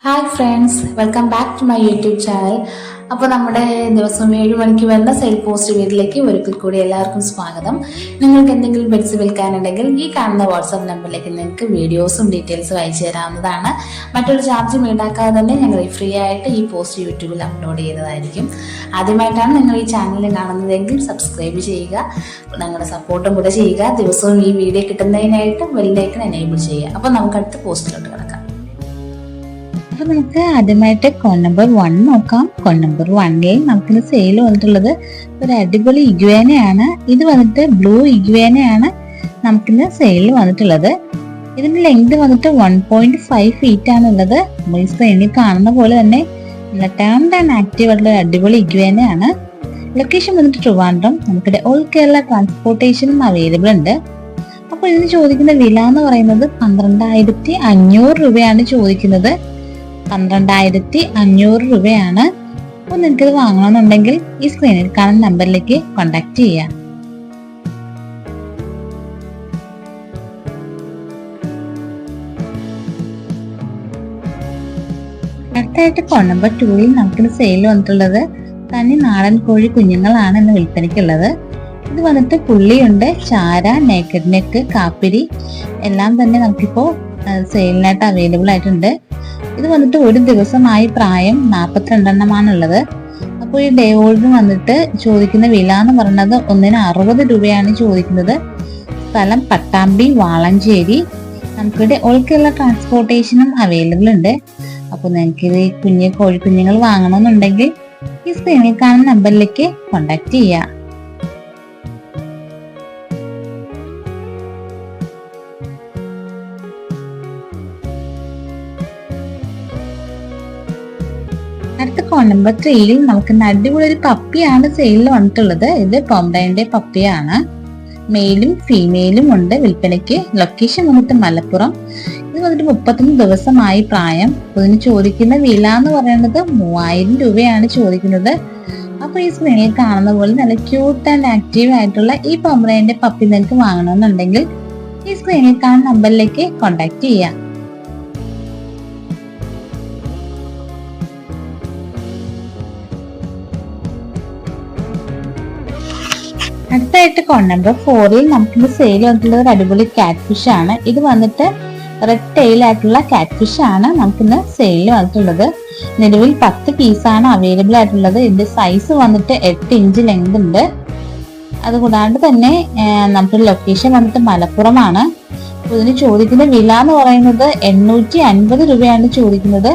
Hi friends, welcome back to my YouTube channel. അപ്പോൾ നമ്മുടെ ദിവസം 7 മണിക്ക് വരുന്ന സെയിൽ പോസ്റ്റ് വീട്ടിലേക്ക് ഒരിക്കൽ കൂടി എല്ലാവർക്കും സ്വാഗതം. നിങ്ങൾക്ക് എന്തെങ്കിലും പെറ്റ്സ് വിൽക്കാനുണ്ടെങ്കിൽ ഈ കാണുന്ന വാട്സാപ്പ് നമ്പറിലേക്ക് നിങ്ങൾക്ക് വീഡിയോസും ഡീറ്റെയിൽസും അയച്ചു തരാവുന്നതാണ്. മറ്റൊരു ചാർജും ഈടാക്കാതെ തന്നെ ഞങ്ങൾ ഫ്രീ ആയിട്ട് ഈ പോസ്റ്റ് യൂട്യൂബിൽ അപ്ലോഡ് ചെയ്തതായിരിക്കും. ആദ്യമായിട്ടാണ് നിങ്ങൾ ഈ ചാനൽ കാണുന്നതെങ്കിൽ സബ്സ്ക്രൈബ് ചെയ്യുക, ഞങ്ങളുടെ സപ്പോർട്ടും കൂടെ ചെയ്യുക. ദിവസവും ഈ വീഡിയോ കിട്ടുന്നതിനായിട്ട് ബെല്ലൈക്കൺ എനേബിൾ ചെയ്യുക. അപ്പോൾ നമുക്ക് അടുത്ത പോസ്റ്റിലോട്ട് കിടക്കാം. അപ്പൊ നമുക്ക് ആദ്യമായിട്ട് കോൺ നമ്പർ 1 നോക്കാം. കോൺ നമ്പർ 1ൽ നമുക്കിന്ന് സെയിൽ വന്നിട്ടുള്ളത് ഒരു അടിപൊളി ഇഗ്വേനയാണ്. ഇത് വന്നിട്ട് ബ്ലൂ ഇഗ്വേനയാണ് നമുക്കിന്ന് സെയിൽ വന്നിട്ടുള്ളത്. ഇതിന്റെ ലെങ്ത് വന്നിട്ട് 1.5 ഫീറ്റ് ആണുള്ളത്. നമ്മൾ ഈ സ്ക്രീനിൽ കാണുന്ന പോലെ തന്നെ ടേംഡ് ആൻഡ് ആക്റ്റീവ് ആയിട്ടുള്ള ഒരു അടിപൊളി ഇഗ്വേനയാണ്. ലൊക്കേഷൻ വന്നിട്ട് ട്രിവാൻഡ്രം. നമുക്കിവിടെ ഓൾ കേരള ട്രാൻസ്പോർട്ടേഷനും അവൈലബിൾ ഉണ്ട്. അപ്പോൾ ഇതിന് ചോദിക്കുന്ന വില എന്ന് പറയുന്നത് 12,500 രൂപയാണ് ചോദിക്കുന്നത്. 12,500 രൂപയാണ്. അപ്പോൾ നിങ്ങൾക്കിത് വാങ്ങണമെന്നുണ്ടെങ്കിൽ ഈ സ്ക്രീനിൽ കാണുന്ന നമ്പറിലേക്ക് കോൺടാക്ട് ചെയ്യാം. അടുത്തായിട്ട് കോൺ നമ്പർ 2ൽ നമുക്കിന്ന് സെയിൽ വന്നിട്ടുള്ളത് തനി നാടൻ കോഴി കുഞ്ഞുങ്ങളാണ് ഇന്ന് വിൽപ്പനയ്ക്കുള്ളത്. ഇത് വന്നിട്ട് പുള്ളിയുണ്ട്, ചാര, നേക്കഡ് നെക്ക്, കാപ്പിരി എല്ലാം തന്നെ നമുക്കിപ്പോൾ സെയിലിനായിട്ട് അവൈലബിൾ ആയിട്ടുണ്ട്. ഇത് വന്നിട്ട് ഒരു ദിവസമായി പ്രായം 42 എണ്ണമാണുള്ളത്. അപ്പോൾ ഈ ഡേ ഓൾഡ് വന്നിട്ട് ചോദിക്കുന്ന വില എന്ന് പറയുന്നത് 160 രൂപയാണ് ചോദിക്കുന്നത്. സ്ഥലം പട്ടാമ്പി, വാളഞ്ചേരി. നമുക്കിവിടെ ഓൾ കേരള ട്രാൻസ്പോർട്ടേഷനും അവൈലബിൾ ഉണ്ട്. അപ്പോൾ നിങ്ങൾക്ക് ഇത് കോഴിക്കുഞ്ഞുങ്ങൾ വാങ്ങണമെന്നുണ്ടെങ്കിൽ ഈ സ്ക്രീനിൽ കാണുന്ന നമ്പറിലേക്ക് കോൺടാക്ട് ചെയ്യാം. അടുത്ത കോൺ നമ്പർ 3ൽ നമുക്ക് അടിപൊളി ഒരു പപ്പിയാണ് സെയിലിൽ വന്നിട്ടുള്ളത്. ഇത് പോംഡൈന്റെ പപ്പിയാണ്. മെയിലും ഫീമെയിലും ഉണ്ട് വിൽപ്പനയ്ക്ക്. ലൊക്കേഷൻ വന്നിട്ട് മലപ്പുറം. ഇത് വന്നിട്ട് 31 ദിവസമായി പ്രായം. ഇതിന് ചോദിക്കുന്ന വില എന്ന് പറയുന്നത് 3000 രൂപയാണ് ചോദിക്കുന്നത്. അപ്പൊ ഈ സ്ക്രീനിൽ കാണുന്ന പോലെ നല്ല ക്യൂട്ട് ആൻഡ് ആക്റ്റീവ് ആയിട്ടുള്ള ഈ പോംഡൈന്റെ പപ്പി നിങ്ങൾക്ക് വാങ്ങണമെന്നുണ്ടെങ്കിൽ ഈ സ്ക്രീനിൽ കാണുന്ന നമ്പറിലേക്ക് കോൺടാക്ട് ചെയ്യാം. അടുത്തായിട്ട് കോൺ നമ്പർ 4ൽ നമുക്കിന്ന് സെയിൽ വന്നിട്ടുള്ളത് ഒരു അടിപൊളി കാറ്റ് ഫിഷ് ആണ്. ഇത് വന്നിട്ട് റെഡ് ടെയിൽ ആയിട്ടുള്ള കാറ്റ് ഫിഷ് ആണ് നമുക്കിന്ന് സെയിലിൽ വന്നിട്ടുള്ളത്. നിലവിൽ 10 പീസാണ് അവൈലബിൾ ആയിട്ടുള്ളത്. ഇതിന്റെ സൈസ് വന്നിട്ട് 8 ഇഞ്ച് ലെങ്ത് ഉണ്ട്. അതുകൂടാണ്ട് തന്നെ നമുക്ക് ലൊക്കേഷൻ വന്നിട്ട് മലപ്പുറമാണ്. ഇതിന് ചോദിക്കുന്ന വില എന്ന് പറയുന്നത് 850 രൂപയാണ് ചോദിക്കുന്നത്.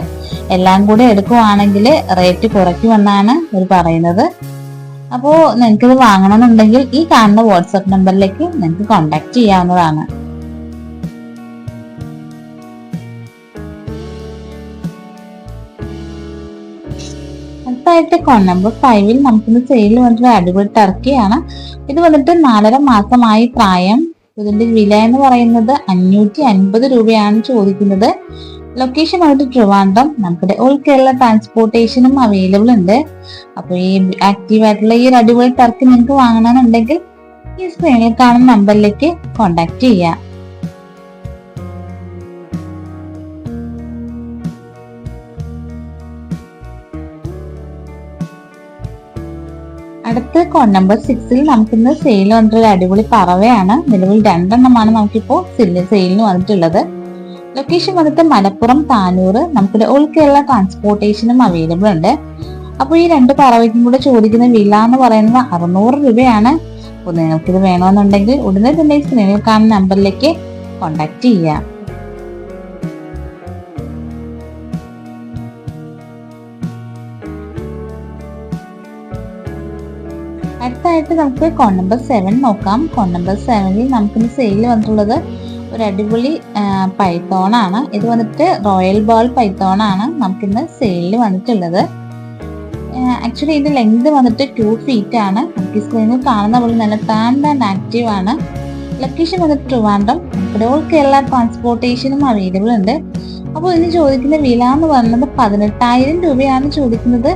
എല്ലാം കൂടെ എടുക്കുവാണെങ്കിൽ റേറ്റ് കുറയ്ക്കുമെന്നാണ് ഇവർ പറയുന്നത്. അപ്പോൾ നിങ്ങൾക്കിത് വാങ്ങണമെന്നുണ്ടെങ്കിൽ ഈ കാണുന്ന വാട്സാപ്പ് നമ്പറിലേക്ക് നിങ്ങൾക്ക് കോൺടാക്ട് ചെയ്യാവുന്നതാണ്. അടുത്തായിട്ട് കോൺ നമ്പർ 5ൽ നമുക്കിന്ന് സെയിൽ വന്നിട്ടുള്ള അടിപൊളി ടർക്കിയാണ്. ഇത് വന്നിട്ട് 4.5 മാസമായി പ്രായം. ഇതിന്റെ വില എന്ന് പറയുന്നത് 550 രൂപയാണ് ചോദിക്കുന്നത്. ലൊക്കേഷൻ വന്നിട്ട് ട്രിവാൻഡ്രം. നമുക്കിവിടെ ഓൾ കേരള ട്രാൻസ്പോർട്ടേഷനും അവൈലബിൾ ഉണ്ട്. അപ്പൊ ഈ ആക്റ്റീവ് ആയിട്ടുള്ള ഈ അടിപൊളി ടർക്കി നിങ്ങൾക്ക് വാങ്ങണമെന്നുണ്ടെങ്കിൽ ഈ സ്ക്രീനിൽ കാണുന്ന നമ്പറിലേക്ക് കോൺടാക്ട് ചെയ്യാം. അടുത്ത കോൺ നമ്പർ 6ൽ നമുക്കിന്ന് സെയിൽ വന്നിട്ടുള്ള അടിപൊളി പറവയാണ്. നിലവിൽ 2 എണ്ണമാണ് നമുക്കിപ്പോ സെയിലിന് വന്നിട്ടുള്ളത്. ലൊക്കേഷൻ വന്നിട്ട് മലപ്പുറം, താനൂർ. നമുക്കിവിടെ ഓൾ കേരള ട്രാൻസ്പോർട്ടേഷനും അവൈലബിൾ ഉണ്ട്. അപ്പോൾ ഈ 2 പറവയ്ക്കും കൂടെ ചോദിക്കുന്ന വില എന്ന് പറയുന്നത് 600 രൂപയാണ്. അപ്പോൾ നിങ്ങൾക്കിത് വേണമെന്നുണ്ടെങ്കിൽ ഉടനെ തന്നെ സ്ക്രീനിൽ കാണുന്ന നമ്പറിലേക്ക് കോൺടാക്ട് ചെയ്യാം. അടുത്തായിട്ട് നമുക്ക് കോൺ നമ്പർ 7 നോക്കാം. കോൺ നമ്പർ 7ൽ നമുക്കിന്ന് സെയിൽ വന്നിട്ടുള്ളത് ഒരു അടിപൊളി പൈത്തോണാണ്. ഇത് വന്നിട്ട് റോയൽ ബോൾ പൈത്തോണാണ് നമുക്കിന്ന് സെയിലിൽ വന്നിട്ടുള്ളത്. ആക്ച്വലി ഇതിന്റെ ലെങ്ത് വന്നിട്ട് 2 ഫീറ്റ് ആണ്. നമുക്ക് സ്ക്രീനിൽ കാണുന്ന പോലെ നല്ല ടേംഡ് ആൻഡ് ആക്റ്റീവ് ആണ്. ലൊക്കേഷൻ വന്നിട്ട് ട്രിവാൻഡ്രം. ഇവിടെ ഓൾ കേരള ട്രാൻസ്പോർട്ടേഷനും അവൈലബിൾ ഉണ്ട്. അപ്പോൾ ഇതിന് ചോദിക്കുന്ന വില എന്ന് പറയുന്നത് 18,000 രൂപയാണ് ചോദിക്കുന്നത്.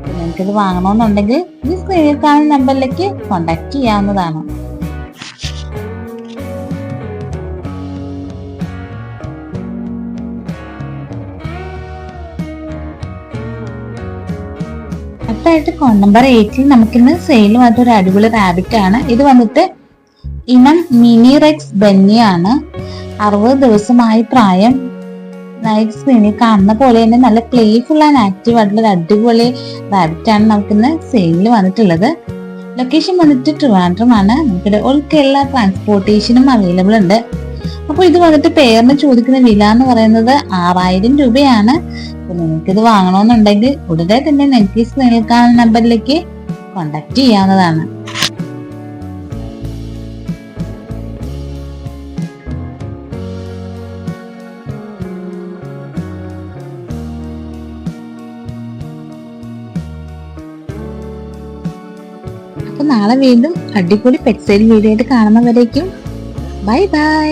നിങ്ങൾക്കിത് വാങ്ങണമെന്നുണ്ടെങ്കിൽ ഈ സ്ക്രീനിൽ കാണുന്ന നമ്പറിലേക്ക് കോൺടാക്ട് ചെയ്യാവുന്നതാണ്. അടുത്തായിട്ട് കോൺ നമ്പർ 8 നമുക്കിന്ന് സെയിൽ വന്നിട്ട് ഒരു അടിപൊളി റാബിറ്റ് ആണ്. ഇത് വന്നിട്ട് ഇനം മിനി റെക്സ് ബെന്നിയാണ്. 60 ദിവസമായി പ്രായം. നൈറ്റ് സ്ക്രീനിൽ കാണുന്ന പോലെ തന്നെ നല്ല പ്ലേഫുൾ ആൻഡ് ആക്റ്റീവ് ആയിട്ടുള്ള ഒരു അടിപൊളി റാബിറ്റ് ആണ് നമുക്കിന്ന് സെയിലിൽ വന്നിട്ടുള്ളത്. ലൊക്കേഷൻ വന്നിട്ട് ട്രിവാൻഡ്രം ആണ്. നമുക്കിവിടെ ഓൾ കേരള ട്രാൻസ്പോർട്ടേഷനും അവൈലബിൾ ഉണ്ട്. അപ്പോൾ ഇത് വന്നിട്ട് പേരിന് ചോദിക്കുന്ന വില എന്ന് പറയുന്നത് 6000 രൂപയാണ്. അപ്പൊ നിങ്ങൾക്കിത് വാങ്ങണമെന്നുണ്ടെങ്കിൽ ഉടനെ തന്നെ നെറ്റ് സ്ക്രീനിൽ കാണുന്ന നമ്പറിലേക്ക് കോണ്ടാക്ട് ചെയ്യാവുന്നതാണ്. അപ്പൊ നാളെ വീണ്ടും അടിപൊളി പെറ്റ് സെയിൽ വീഡിയോ ആയിട്ട് കാണുന്നവരേക്കും ബൈ ബൈ.